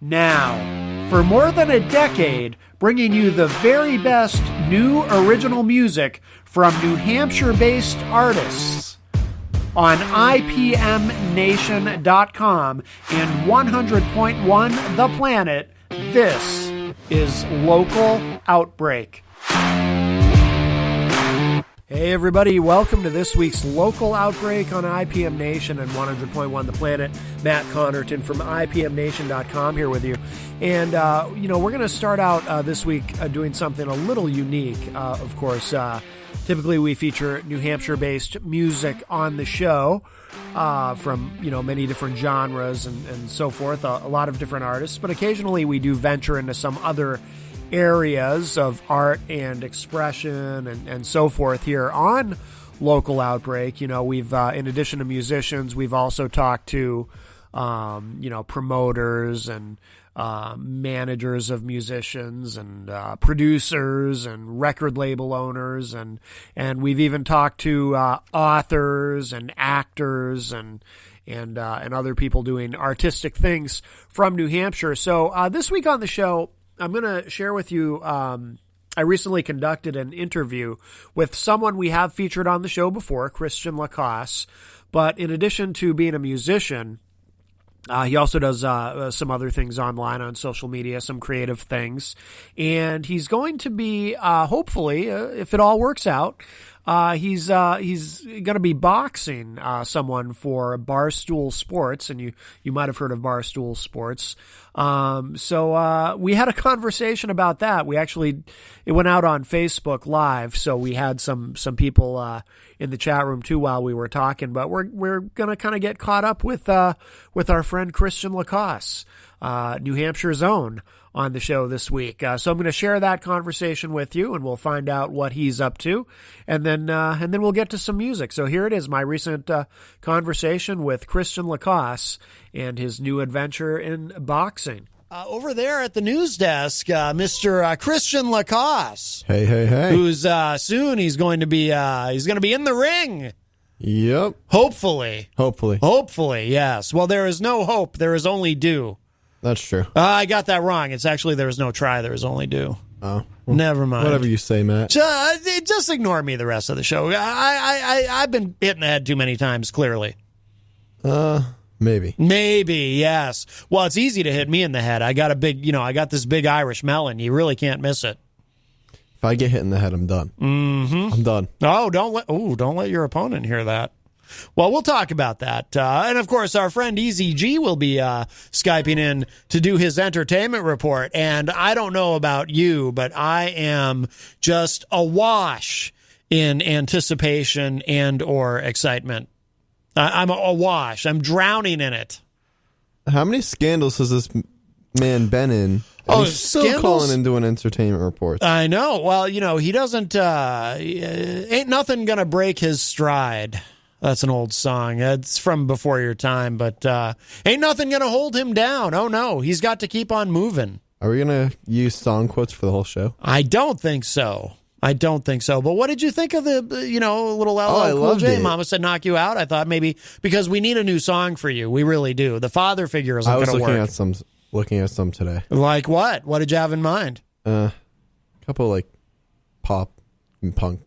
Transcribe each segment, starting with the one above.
Now, for more than a decade, bringing you the very best new original music from New Hampshire-based artists on IPMNation.com and 100.1 The Planet, this is Local Outbreak. Hey everybody, welcome to this week's Local Outbreak on IPM Nation and 100.1 The Planet. Matt Connerton from IPMNation.com here with you. And, we're going to start out this week doing something a little unique. Of course, typically we feature New Hampshire-based music on the show from, many different genres and so forth, a lot of different artists. But occasionally we do venture into some other areas of art and expression and so forth here on Local Outbreak. We've, in addition to musicians, we've also talked to, promoters and managers of musicians and producers and record label owners. And we've even talked to authors and actors and other people doing artistic things from New Hampshire. So this week on the show, I'm going to share with you, I recently conducted an interview with someone we have featured on the show before, Christian Lacoste. But in addition to being a musician, he also does some other things online on social media, some creative things. And he's going to be, hopefully, if it all works out, he's going to be boxing someone for Barstool Sports, and you might have heard of Barstool Sports. So we had a conversation about that. It went out on Facebook Live, so we had some people in the chat room too while we were talking. But we're going to kind of get caught up with our friend Christian Lacoste, New Hampshire's own, on the show this week. So I'm going to share that conversation with you, and we'll find out what he's up to, and then we'll get to some music. So here it is, my recent conversation with Christian Lacoste and his new adventure in boxing. Over there at the news desk, Mr. Christian Lacoste. Hey. Who's soon he's going to be in the ring. Yep. Hopefully, yes. Well, there is no hope. There is only do. That's true. I got that wrong. It's actually there is no try, there is only do. Oh. Well, never mind. Whatever you say, Matt. Just ignore me the rest of the show. I've been hit in the head too many times, clearly. Maybe. Maybe, yes. Well, it's easy to hit me in the head. I got this big Irish melon. You really can't miss it. If I get hit in the head, I'm done. Mm-hmm. I'm done. Oh, don't let your opponent hear that. Well, we'll talk about that. And, of course, our friend Easy G will be Skyping in to do his entertainment report. And I don't know about you, but I am just awash in anticipation and or excitement. I'm awash. I'm drowning in it. How many scandals has this man been in? And he's still calling and doing entertainment reports. I know. Well, he doesn't... ain't nothing gonna break his stride. That's an old song. It's from before your time, but ain't nothing going to hold him down. Oh, no. He's got to keep on moving. Are we going to use song quotes for the whole show? I don't think so. But what did you think of the, little LL Cool J? Mama Said Knock You Out? I thought maybe because we need a new song for you. We really do. The father figure isn't going to work. I was looking at some today. Like what? What did you have in mind? A couple like pop and punk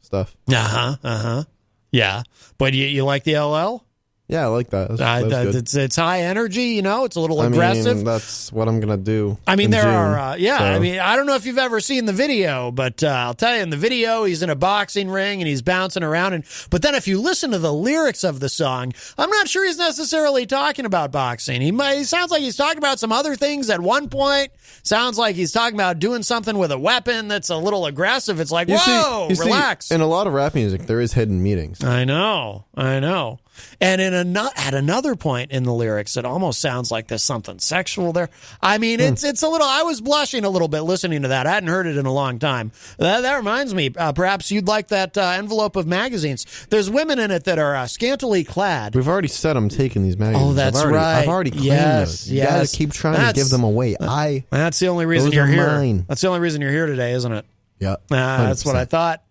stuff. Uh-huh. Yeah, but you like the LL? Yeah, I like that. That's it's high energy, it's a little aggressive. I mean, that's what I'm going to do. I mean, I don't know if you've ever seen the video, but I'll tell you, in the video, he's in a boxing ring and he's bouncing around. But then if you listen to the lyrics of the song, I'm not sure he's necessarily talking about boxing. He sounds like he's talking about some other things at one point. Sounds like he's talking about doing something with a weapon that's a little aggressive. It's like, relax. In a lot of rap music, there is hidden meanings. I know. And at another point in the lyrics, it almost sounds like there's something sexual there. I mean, it's a little. I was blushing a little bit listening to that. I hadn't heard it in a long time. That reminds me. Perhaps you'd like that envelope of magazines. There's women in it that are scantily clad. We've already said I'm taking these magazines. Oh, that's right. I've already claimed those. You gotta keep trying to give them away. That's the only reason you're here. Mine. That's the only reason you're here today, isn't it? Yeah. That's what I thought.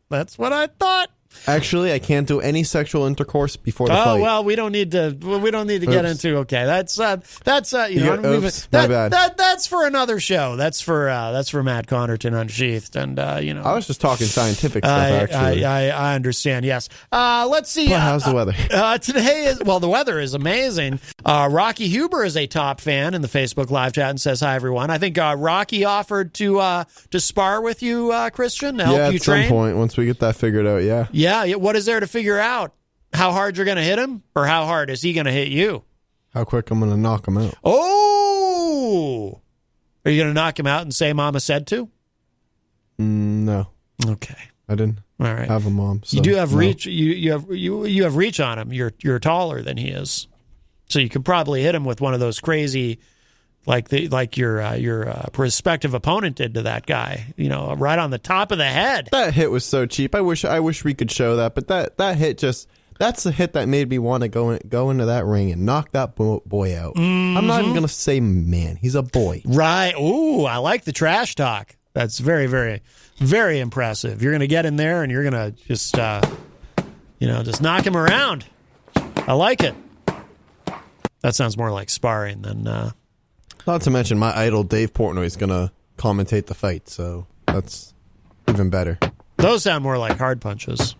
Actually, I can't do any sexual intercourse before the fight. Oh well, we don't need to get into. Okay, that's my bad. That's for another show. That's for Matt Connerton Unsheathed, and I was just talking scientific stuff. Actually, I understand. Yes. Let's see. How's the weather? Today the weather is amazing. Rocky Huber is a top fan in the Facebook live chat and says hi everyone. I think Rocky offered to spar with you, Christian, to help you train. At some point once we get that figured out. Yeah. Yeah, what is there to figure out? How hard you're going to hit him, or how hard is he going to hit you? How quick I'm going to knock him out. Oh! Are you going to knock him out and say Mama said to? No. Okay. I didn't have a mom. So you do have reach. You have reach on him. You're taller than he is, so you could probably hit him with one of those crazy, like your prospective opponent did to that guy. Right on the top of the head. That hit was so cheap. I wish we could show that, but that hit that's the hit that made me want to go into that ring and knock that boy out. Mm-hmm. I'm not even gonna say man. He's a boy. Right. Ooh, I like the trash talk. That's very, very, very impressive. You're gonna get in there and you're gonna just just knock him around. I like it. That sounds more like sparring than. Not to mention, my idol Dave Portnoy is going to commentate the fight, so that's even better. Those sound more like hard punches.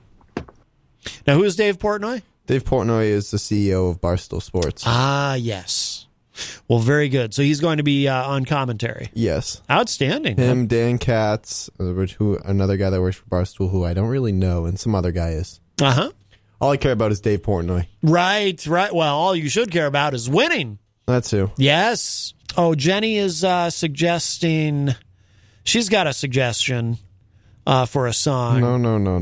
Now, who is Dave Portnoy? Dave Portnoy is the CEO of Barstool Sports. Ah, yes. Well, very good. So he's going to be on commentary. Yes. Outstanding. Him, Dan Katz, another guy that works for Barstool, who I don't really know, and some other guy is. Uh-huh. All I care about is Dave Portnoy. Right. Well, all you should care about is winning. That's who. Yes. Oh, Jenny is suggesting. She's got a suggestion for a song. No.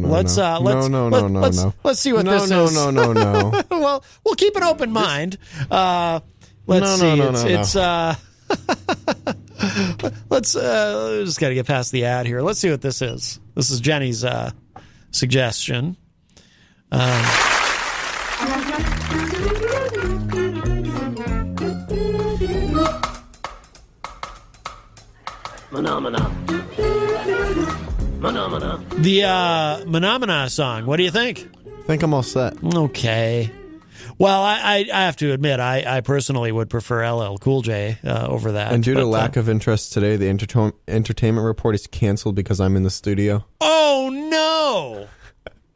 Let's see what this is. No. Well, we'll keep an open mind. Let's see. It's let's just got to get past the ad here. Let's see what this is. This is Jenny's suggestion. The Phenomena song. What do you think? I think I'm all set. Okay. Well, I have to admit, I personally would prefer LL Cool J over that. And due to lack of interest today, the entertainment report is canceled because I'm in the studio. Oh, no.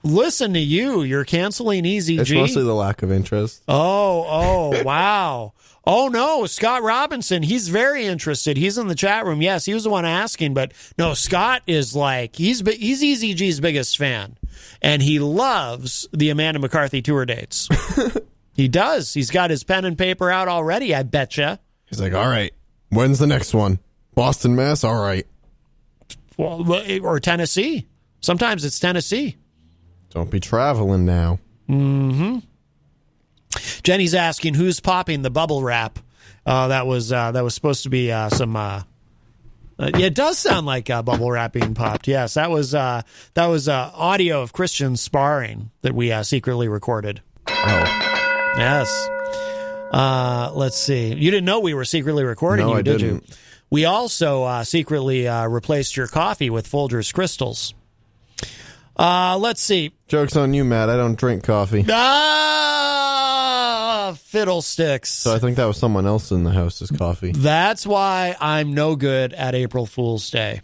Listen to you. You're canceling Easy G? It's mostly the lack of interest. Oh, wow. Oh, no, Scott Robinson, he's very interested. He's in the chat room. Yes, he was the one asking, but no, Scott is he's Easy G's biggest fan, and he loves the Amanda McCarthy tour dates. He does. He's got his pen and paper out already, I betcha. He's like, all right, when's the next one? Boston, Mass? All right. Well, or Tennessee. Sometimes it's Tennessee. Don't be traveling now. Mm-hmm. Jenny's asking who's popping the bubble wrap. That was supposed to be some. It does sound like bubble wrap being popped. Yes, that was audio of Christian sparring that we secretly recorded. Oh, yes. Let's see. You didn't know we were secretly recording no, you, I did didn't. you? We also secretly replaced your coffee with Folgers Crystals. Let's see. Joke's on you, Matt. I don't drink coffee. Fiddlesticks. So I think that was someone else in the house's coffee. That's why I'm no good at April Fool's Day.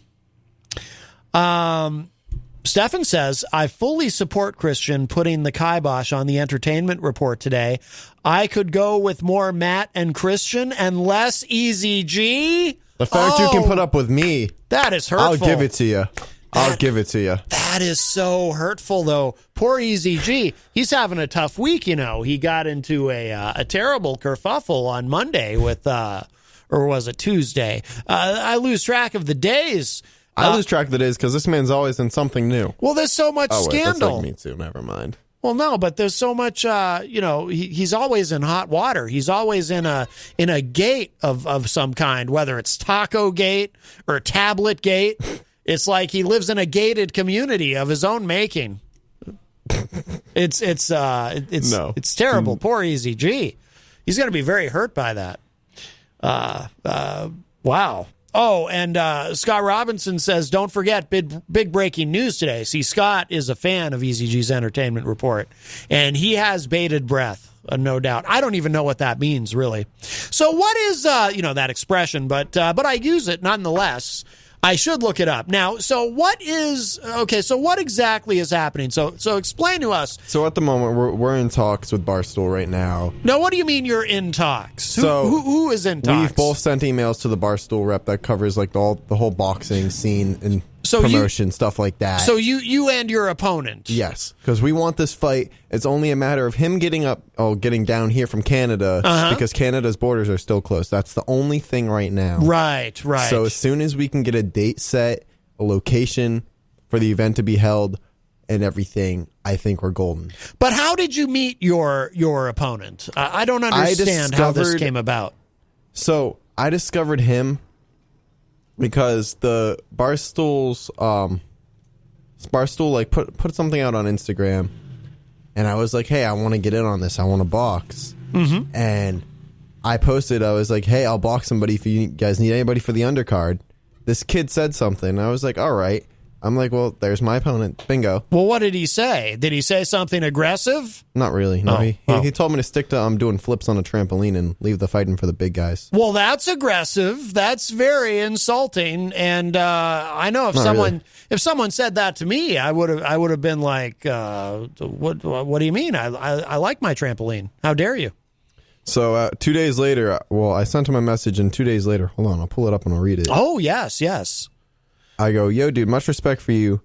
Stefan says, I fully support Christian putting the kibosh on the entertainment report today. I could go with more Matt and Christian and less Easy G. The fact you can put up with me. That is hurtful. I'll give it to you. I'll give it to you. That is so hurtful, though. Poor Easy G. He's having a tough week, He got into a terrible kerfuffle on Monday with, or was it Tuesday? I lose track of the days. I lose track of the days because this man's always in something new. Well, there's so much scandal. That's like me too. Never mind. Well, no, but there's so much. He's always in hot water. He's always in a gate of some kind, whether it's Taco Gate or Tablet Gate. It's like he lives in a gated community of his own making. It's terrible. Poor Easy G. He's going to be very hurt by that. Wow. Oh, and Scott Robinson says, don't forget, big breaking news today. See, Scott is a fan of EZG's Entertainment Report, and he has bated breath, no doubt. I don't even know what that means, really. So what is, that expression, but I use it nonetheless. I should look it up. Now, so what exactly is happening? So explain to us. So at the moment, we're in talks with Barstool right now. Now, what do you mean you're in talks? Who is in talks? We've both sent emails to the Barstool rep that covers like the whole boxing scene and promotion, stuff like that. So you and your opponent. Yes, because we want this fight. It's only a matter of him getting down here from Canada because Canada's borders are still closed. That's the only thing right now. Right. So as soon as we can get a date set, a location for the event to be held, and everything, I think we're golden. But how did you meet your opponent? I don't understand how this came about. So I discovered him because the Barstool like put something out on Instagram, and I was like, hey, I want to get in on this. I want to box. Mm-hmm. And I posted, I was like, hey, I'll box somebody if you guys need anybody for the undercard. This kid said something, and I was like, all right. I'm like, well, there's my opponent. Bingo. Well, what did he say? Did he say something aggressive? Not really. No, he told me to stick to doing flips on a trampoline and leave the fighting for the big guys. Well, that's aggressive. That's very insulting. And I know if someone said that to me, I would have been like, what do you mean? I like my trampoline. How dare you? So 2 days later, I sent him a message, and 2 days later, hold on, I'll pull it up and I'll read it. Oh, yes. I go, yo, dude, much respect for you.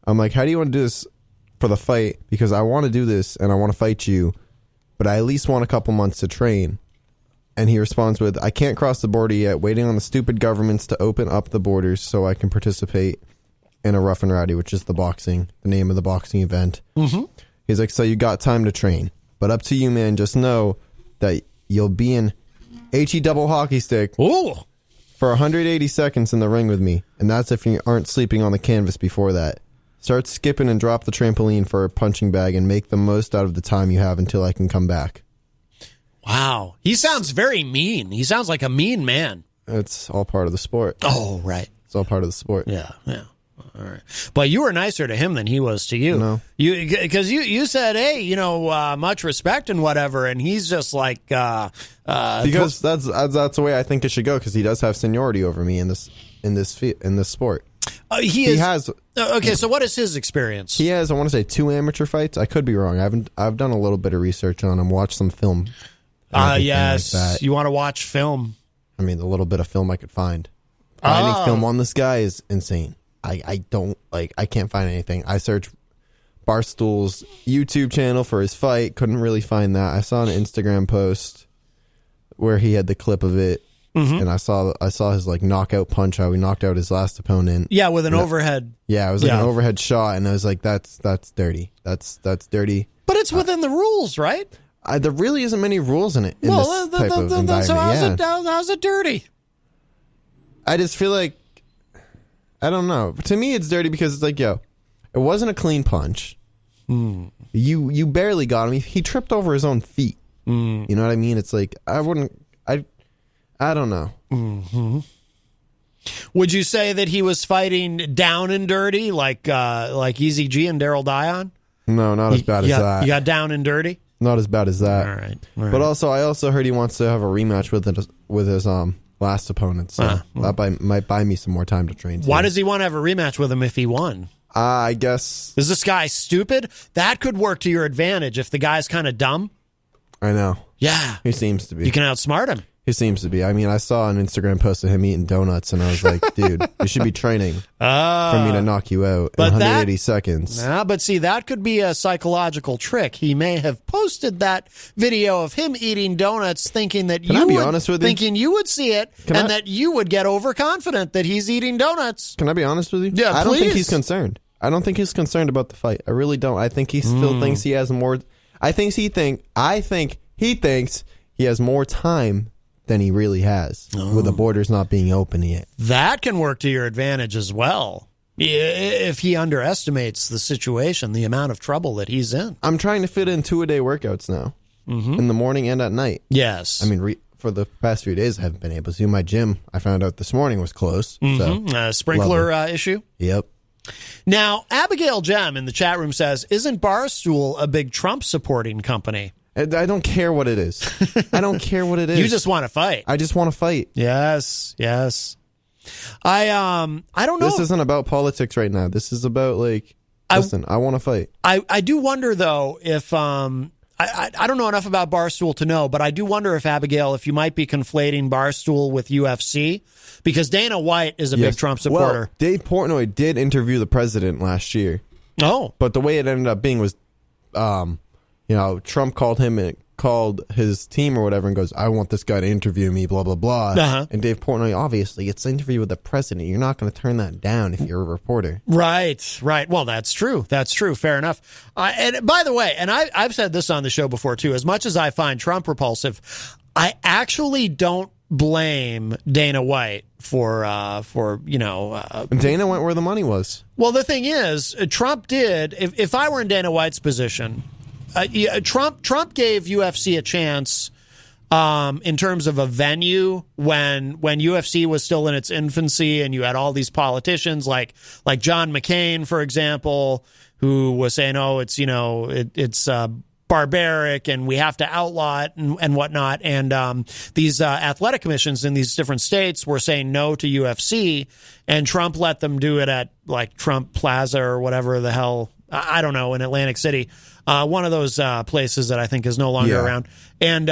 I'm like, how do you want to do this for the fight? Because I want to do this and I want to fight you, but I at least want a couple months to train. And he responds with, I can't cross the border yet, waiting on the stupid governments to open up the borders so I can participate in a Rough and Rowdy, which is the name of the boxing event. Mm-hmm. He's like, so you got time to train, but up to you, man. Just know that you'll be in HE double hockey stick. Ooh. For 180 seconds in the ring with me, and that's if you aren't sleeping on the canvas before that. Start skipping and drop the trampoline for a punching bag and make the most out of the time you have until I can come back. Wow. He sounds very mean. He sounds like a mean man. It's all part of the sport. Oh, right. It's all part of the sport. Yeah. All right. But you were nicer to him than he was to you. No. Because you said, hey, much respect and whatever, and he's just like... because that's the way I think it should go, because he does have seniority over me in this sport. He has... Okay, so what is his experience? He has, I want to say, 2 amateur fights. I could be wrong. I've done a little bit of research on him, watched some film. Yes. Like you want to watch film? I mean, the little bit of film I could find. Finding film on this guy is insane. I can't find anything. I searched Barstool's YouTube channel for his fight. Couldn't really find that. I saw an Instagram post where he had the clip of it. Mm-hmm. And I saw his like knockout punch, how he knocked out his last opponent. Yeah, with an overhead. Yeah, it was like an overhead shot, and I was like, that's dirty. That's dirty. But it's within the rules, right? There really isn't many rules in it. This type of environment. So how's it dirty? I just feel like, I don't know. To me, it's dirty because it's like, yo, it wasn't a clean punch. Mm. You barely got him. He tripped over his own feet. Mm. You know what I mean? It's like, I don't know. Mm-hmm. Would you say that he was fighting down and dirty, like Easy G and Daryl Dion? No, not as bad as that. You got down and dirty? Not as bad as that. All right. But also, I also heard he wants to have a rematch with his last opponent, so that might buy me some more time to train. Why does he want to have a rematch with him if he won? I guess... Is this guy stupid? That could work to your advantage if the guy's kind of dumb. I know. Yeah. He seems to be. You can outsmart him. He seems to be. I mean, I saw an Instagram post of him eating donuts, and I was like, dude, you should be training for me to knock you out in 180 seconds. Nah, but see, that could be a psychological trick. He may have posted that video of him eating donuts thinking that you would see it, that you would get overconfident that he's eating donuts. Can I be honest with you? Yeah, I don't think he's concerned. I don't think he's concerned about the fight. I really don't. I think he still thinks he has more... I think he thinks he has more time than he really has, with the borders not being open yet. That can work to your advantage as well. If he underestimates the situation, the amount of trouble that he's in. I'm trying to fit in 2-a-day workouts now, in the morning and at night. Yes. I mean, for the past few days, I haven't been able to. My gym, I found out this morning, was closed. So, sprinkler issue. Yep. Now, Abigail Jem in the chat room says, isn't Barstool a big Trump supporting company? I don't care what it is. I don't care what it is. You just want to fight. I just want to fight. Yes. I don't know. This isn't about politics right now. This is about listen, I want to fight. I do wonder though if I don't know enough about Barstool to know, but I do wonder if Abigail, if you might be conflating Barstool with UFC, because Dana White is a big Trump supporter. Well, Dave Portnoy did interview the president last year. Oh, but the way it ended up being was, Trump called him and called his team or whatever and goes, I want this guy to interview me, blah, blah, blah. Uh-huh. And Dave Portnoy, obviously, it's an interview with the president. You're not going to turn that down if you're a reporter. Right. Well, that's true. Fair enough. And by the way, and I've said this on the show before, too, as much as I find Trump repulsive, I actually don't blame Dana White for Dana went where the money was. Well, the thing is, Trump did, if I were in Dana White's position, Trump gave UFC a chance in terms of a venue when UFC was still in its infancy, and you had all these politicians like John McCain, for example, who was saying, "Oh, it's barbaric, and we have to outlaw it and whatnot." And these athletic commissions in these different states were saying no to UFC, and Trump let them do it at like Trump Plaza or whatever the hell, I don't know, in Atlantic City. One of those places that I think is no longer around. And,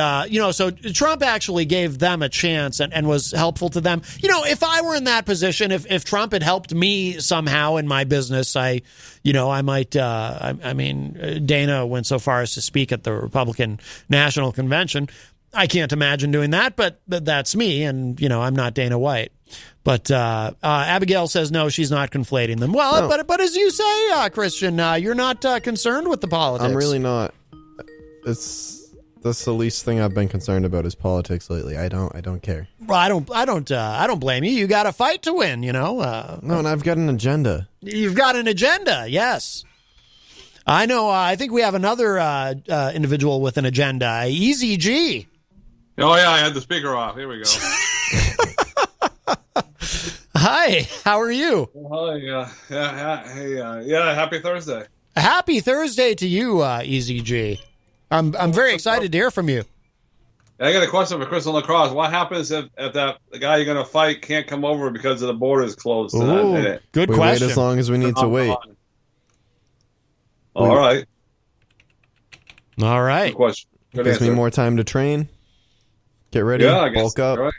so Trump actually gave them a chance and was helpful to them. If I were in that position, if Trump had helped me somehow in my business, I might, Dana went so far as to speak at the Republican National Convention. I can't imagine doing that, but that's me. And, I'm not Dana White. But Abigail says no, she's not conflating them. Well, no. But as you say, Christian, you're not concerned with the politics. I'm really not. That's the least thing I've been concerned about is politics lately. I don't care. Well, I don't blame you. You got a fight to win, No, and I've got an agenda. You've got an agenda, yes. I know. I think we have another individual with an agenda. Easy G. Oh yeah, I had the speaker off. Here we go. Hi, how are you? Hi, happy Thursday. Happy Thursday to you, Easy G. I'm very excited to hear from you. I got a question for Crystal Lacrosse. What happens if the guy you're going to fight can't come over because of the border is closed? Ooh, good question. Wait as long as we need to wait. All right. Good question. Good Gives answer. me more time to train. Get ready. Bulk up.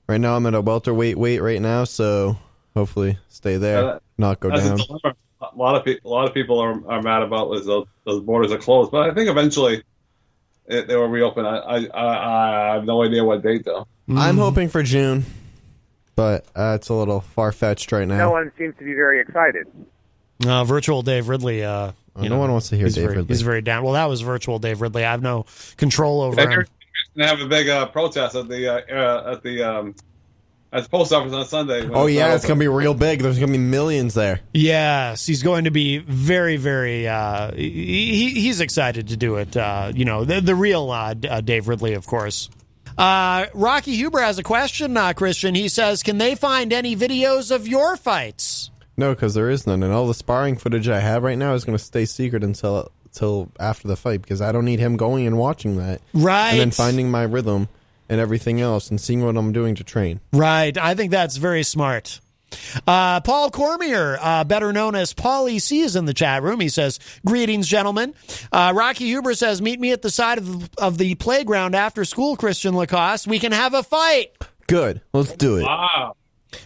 Right now I'm at a welterweight weight right now, so hopefully stay there, not go down. A lot of people are mad about those borders are closed, but I think eventually they will reopen. I have no idea what date though. I'm hoping for June, but it's a little far fetched right now. No one seems to be very excited. Virtual Dave Ridley. No one wants to hear Dave Ridley. He's very down. Well, that was virtual Dave Ridley. I have no control over him. Going to have a big protest at the post office on Sunday. Oh yeah, it's going to be real big. There's going to be millions there. Yes, he's going to be very, very. He's excited to do it. The real Dave Ridley, of course. Rocky Huber has a question, Christian. He says, "Can they find any videos of your fights?" No, because there is none, and all the sparring footage I have right now is going to stay secret until after the fight, because I don't need him going and watching that. Right. And then finding my rhythm and everything else and seeing what I'm doing to train. Right. I think that's very smart. Paul Cormier, better known as Paulie C, is in the chat room. He says, "Greetings, gentlemen." Rocky Huber says, "Meet me at the side of the playground after school, Christian Lacoste. We can have a fight." Good. Let's do it. Wow.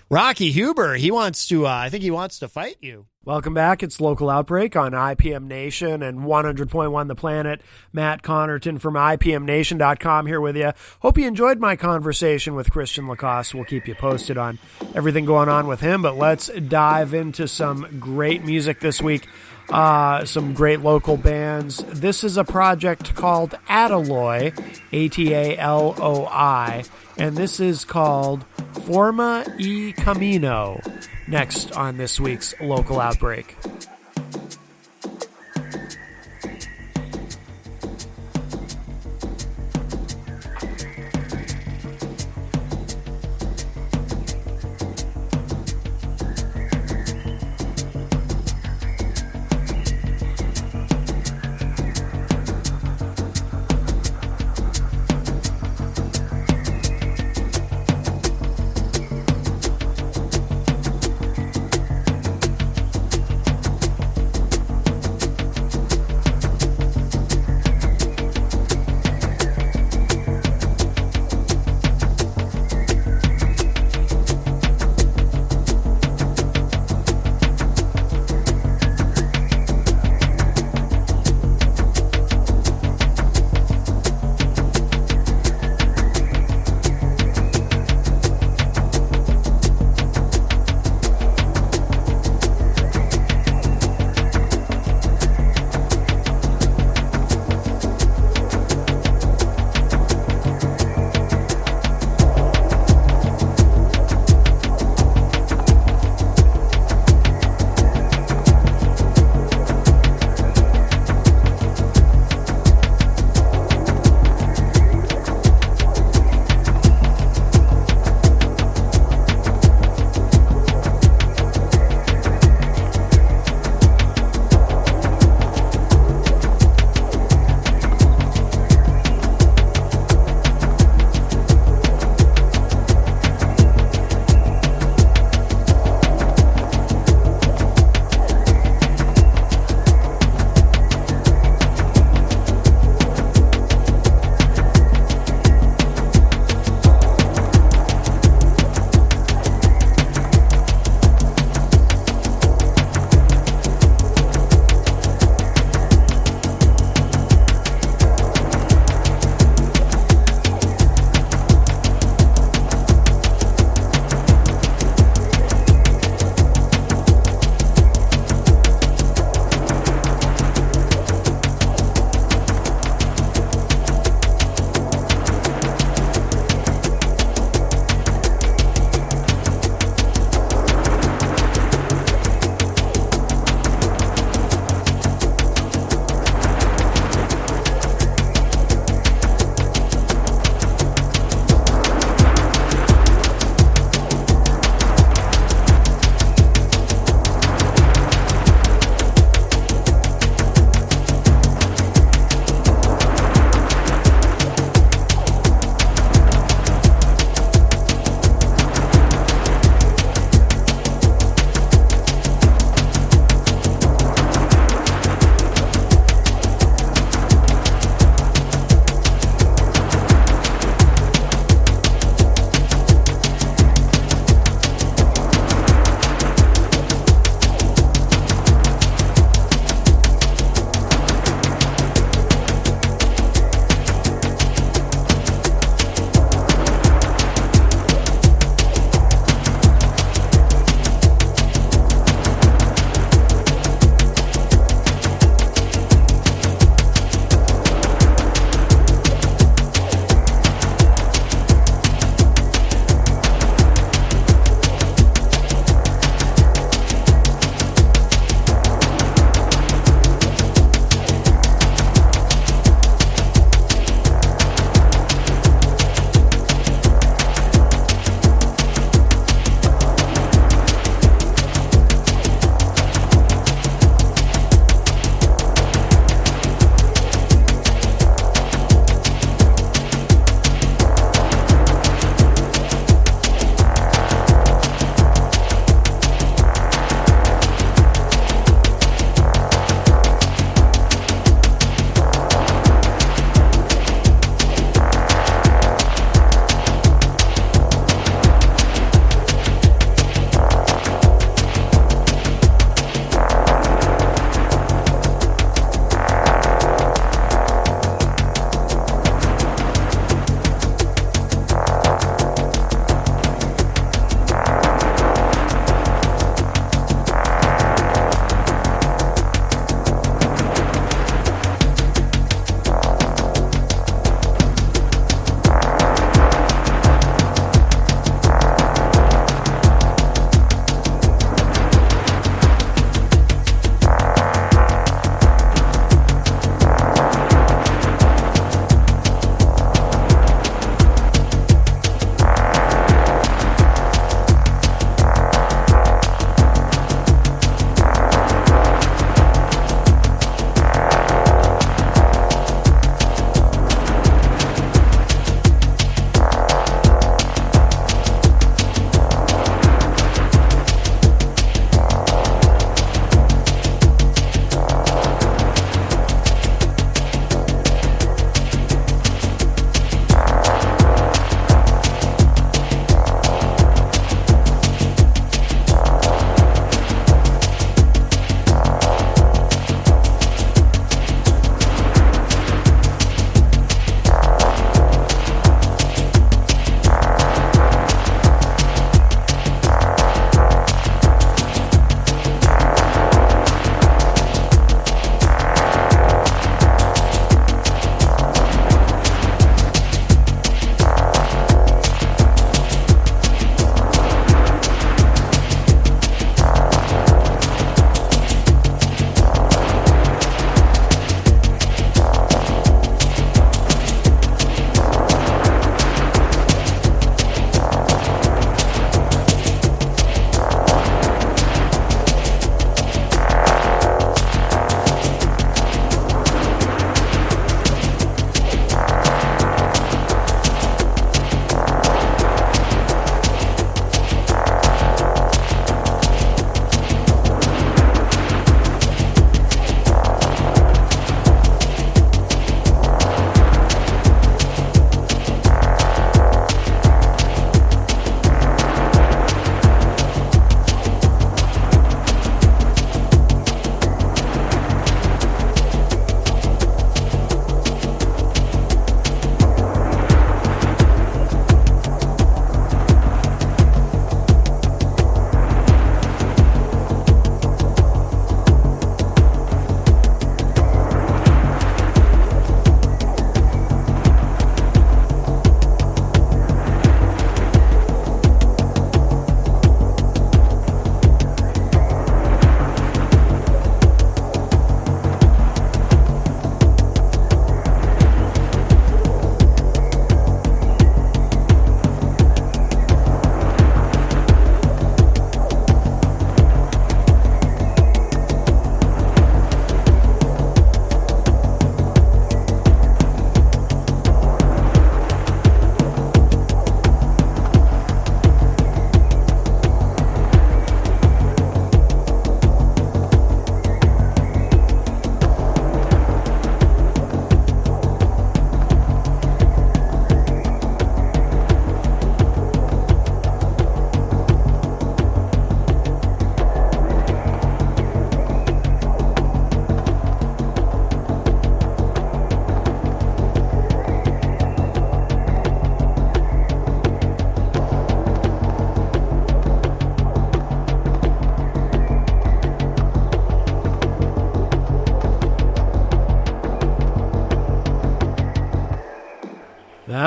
Rocky Huber, he wants to, I think he wants to fight you. Welcome back. It's Local Outbreak on IPM Nation and 100.1 The Planet. Matt Connerton from IPMNation.com here with you. Hope you enjoyed my conversation with Christian Lacoste. We'll keep you posted on everything going on with him, but let's dive into some great music this week. Some great local bands. This is a project called Ataloi, Ataloi, and this is called Forma y Camino. Next on this week's Local Outbreak.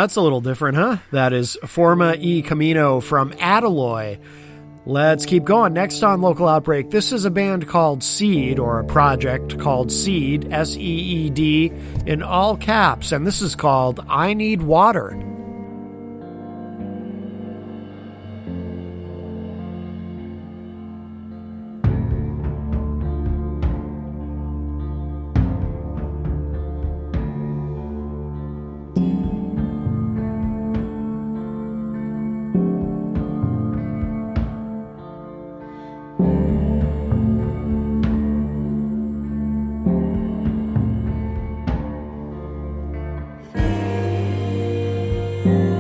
That's a little different, huh? That is Forma y Camino from Adeloy. Let's keep going. Next on Local Outbreak, this is a band called Seed, or a project called Seed, S-E-E-D, in all caps, and this is called I Need Water. Yeah.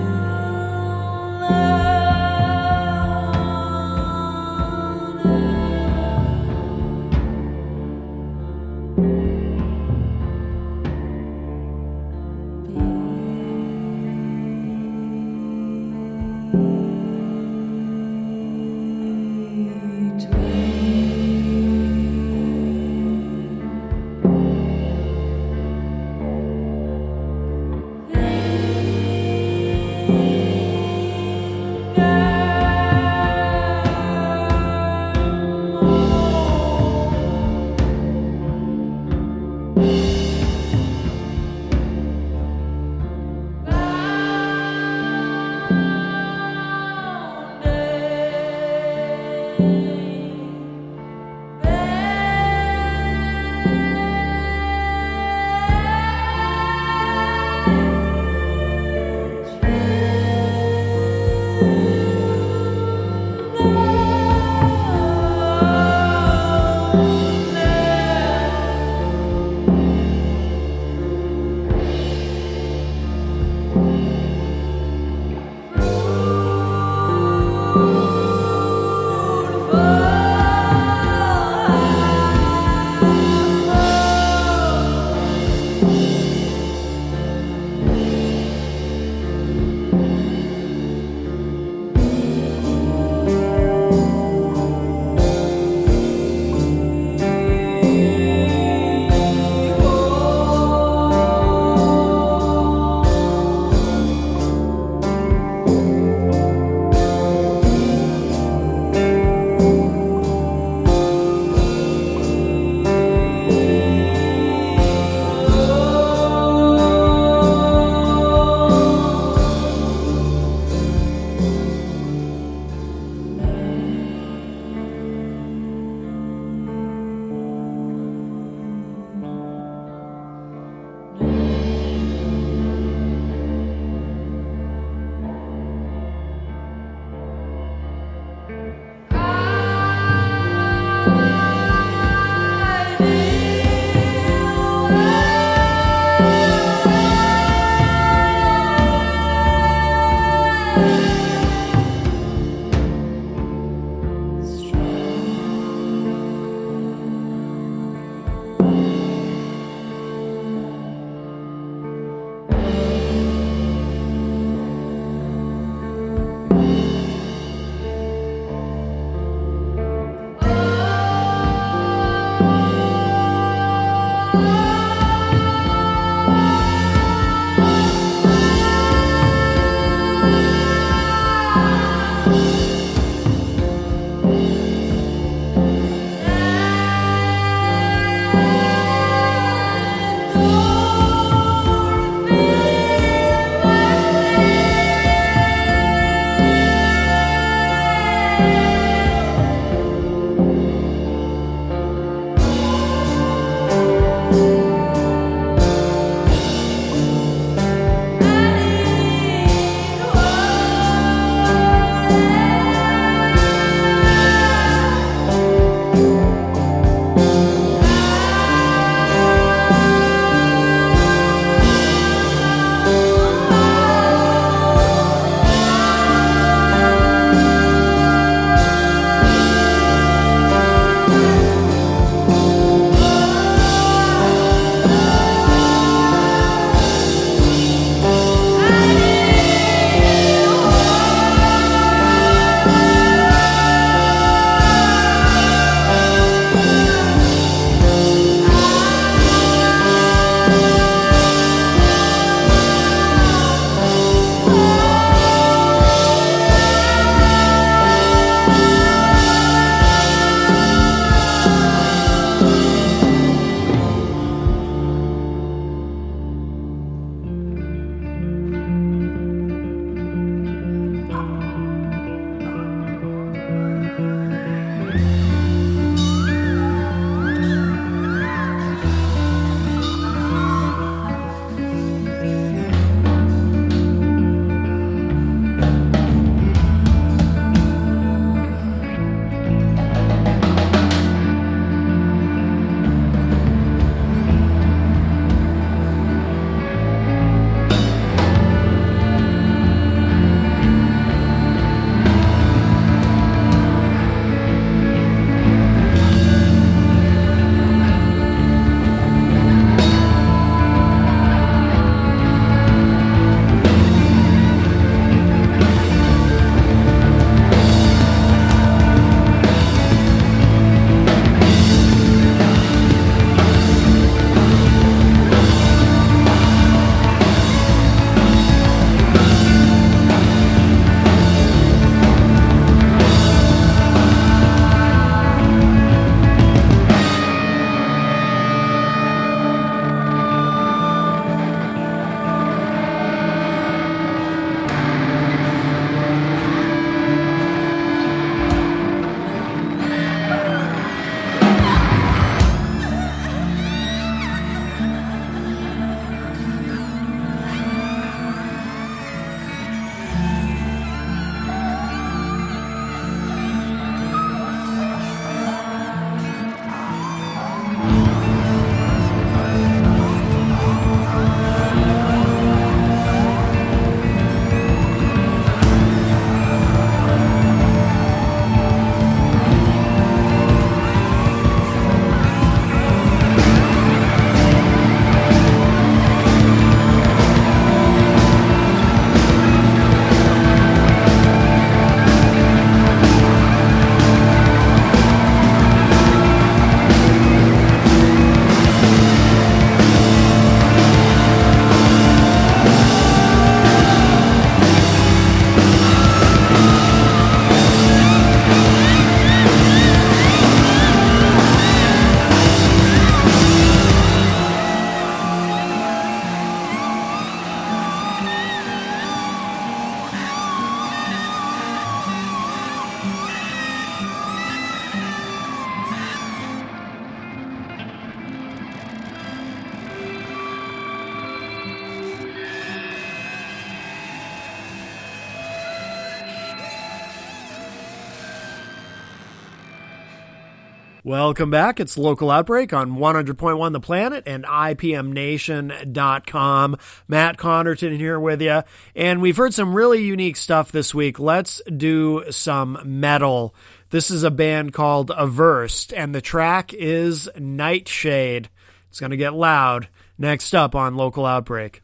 Welcome back. It's Local Outbreak on 100.1 The Planet and IPMNation.com. Matt Connerton here with you. And we've heard some really unique stuff this week. Let's do some metal. This is a band called Averst, and the track is Nightshade. It's going to get loud. Next up on Local Outbreak.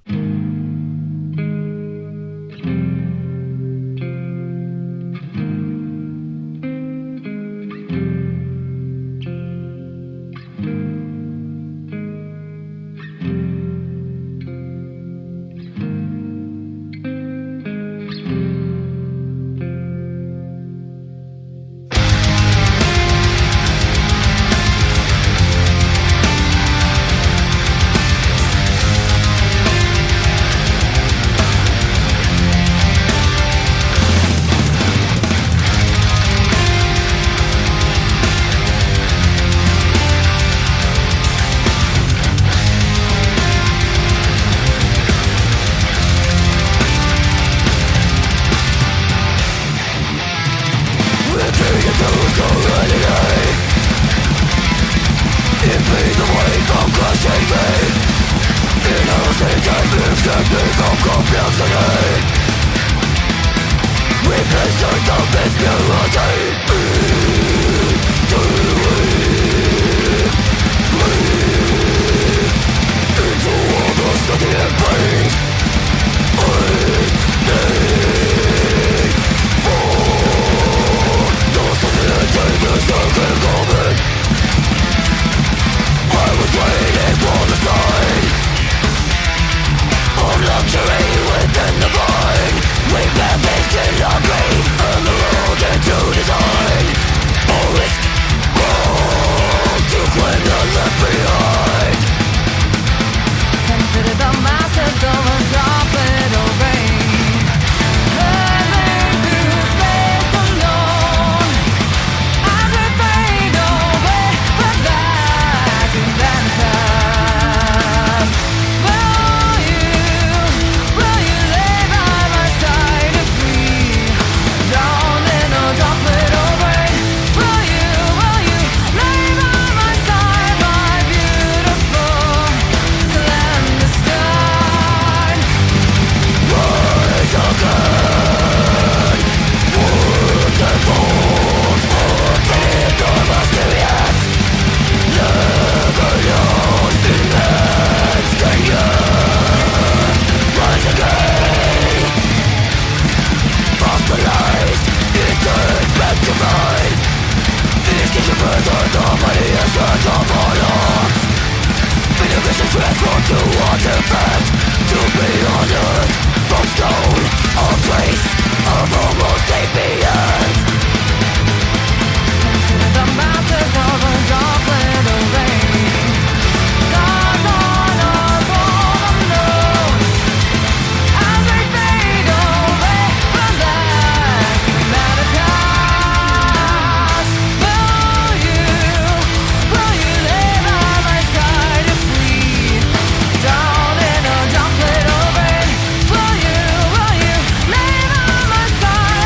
Will you lay by my side?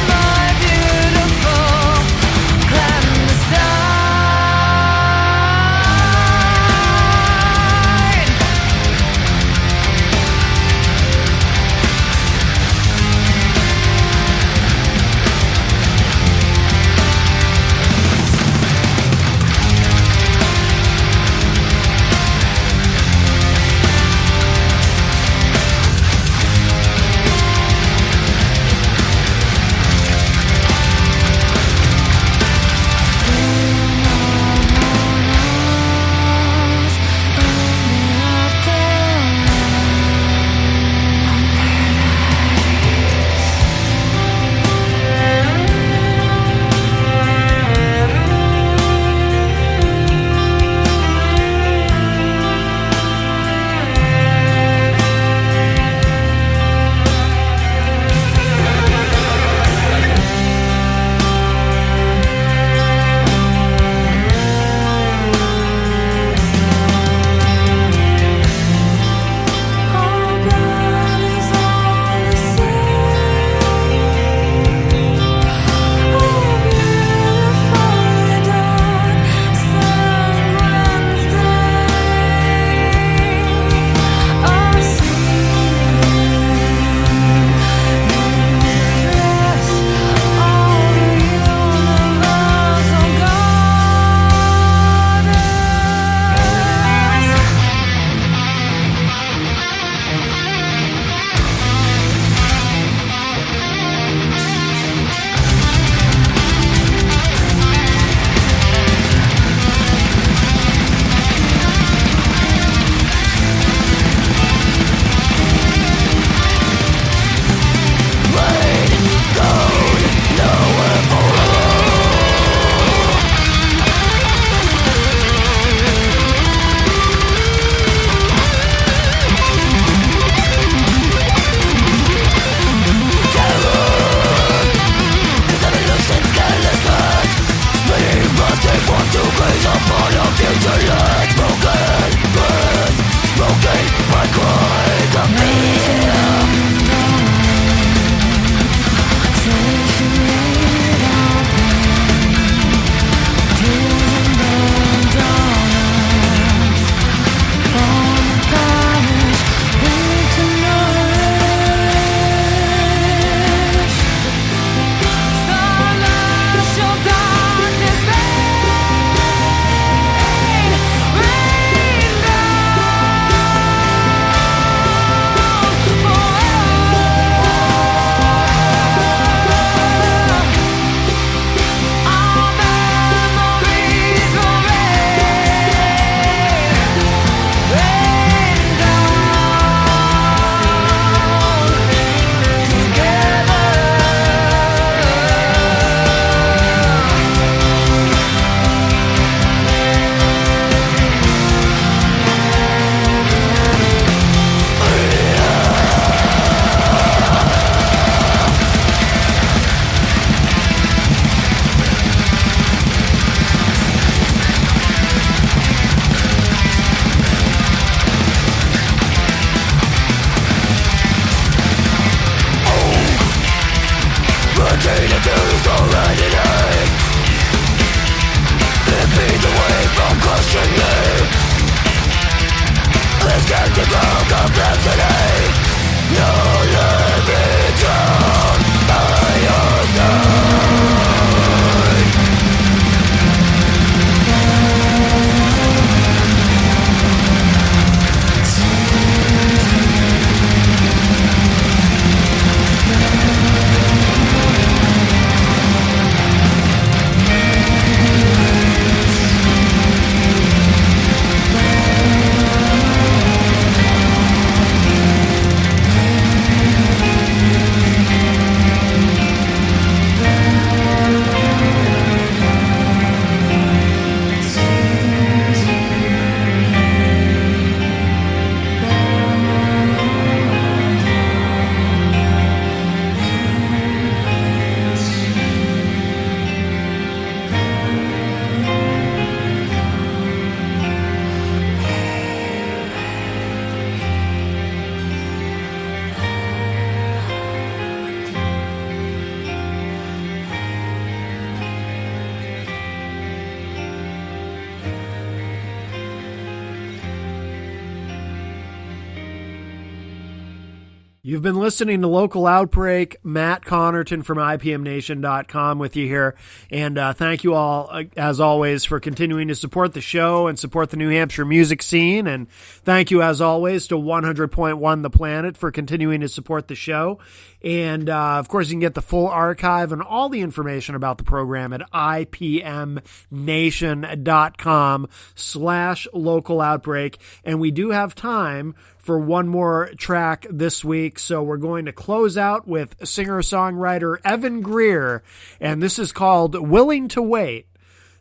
You've been listening to Local Outbreak. Matt Connerton from IPMNation.com with you here. And thank you all, as always, for continuing to support the show and support the New Hampshire music scene. And thank you, as always, to 100.1 The Planet for continuing to support the show. And, of course, you can get the full archive and all the information about the program at IPMNation.com/Local Outbreak. And we do have time for one more track this week, so we're going to close out with singer-songwriter Evan Greer, and this is called Willing to Wait,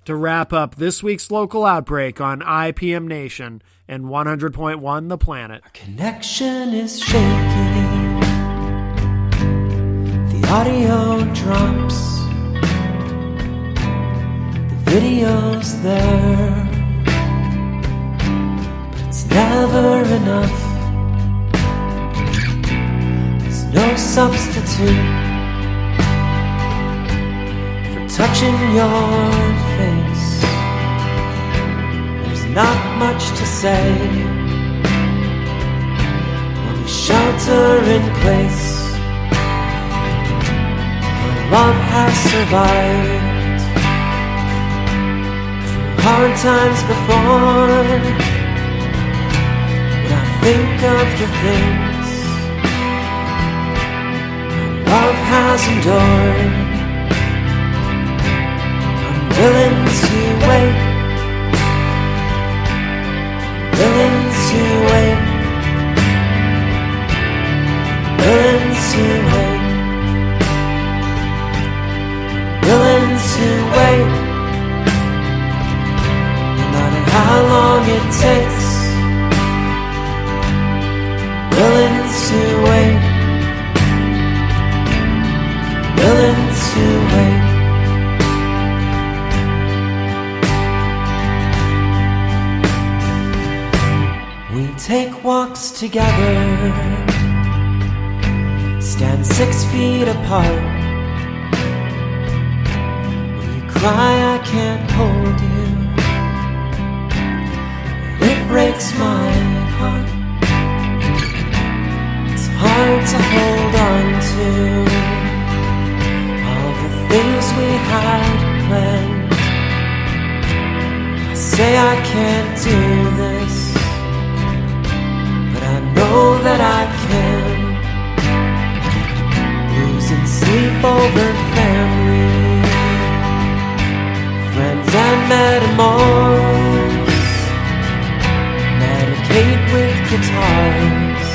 to wrap up this week's Local Outbreak on IPM Nation and 100.1 The Planet. Our connection is shaking, the audio drops, the video's there, but it's never enough. No substitute for touching your face. There's not much to say when we shelter in place where love has survived through hard times before. When I think of the things love has endured, I'm willing to wait, willing to wait, willing to wait, willing to wait, no matter how long it takes, willing to wait, willing to wait. We take walks together, stand 6 feet apart. When you cry, I can't hold you. It breaks my heart. It's hard to hold on to things we had planned. I say I can't do this, but I know that I can. Losing sleep over family, friends and metamors, medicate with guitars,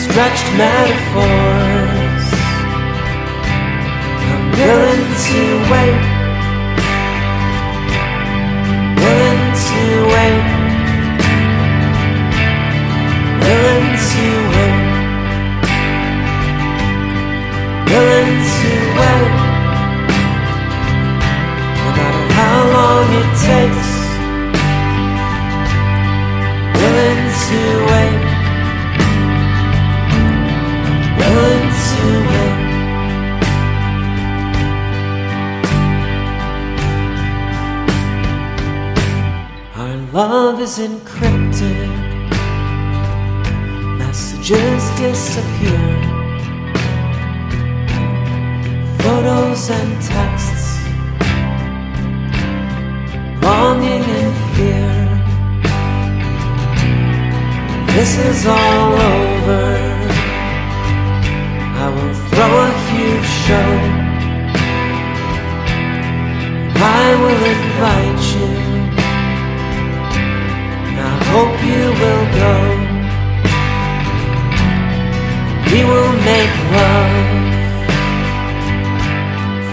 stretched metaphors. Willing to wait, willing to wait, willing to wait, willing to wait, no matter how long it takes, willing to wait, willing to wait. love is encrypted, messages disappear, photos and texts, longing and fear. This is all over, I will throw a huge show. I will invite you, and I hope you will go. We will make love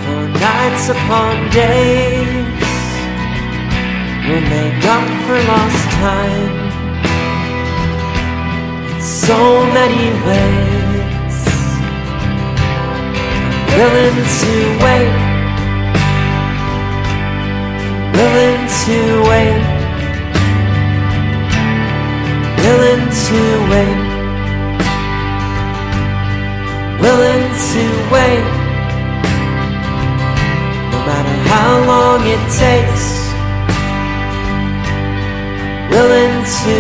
for nights upon days. We'll make up for lost time in so many ways. I'm willing to wait, willing to wait, willing to wait, willing to wait, no matter how long it takes. Willing to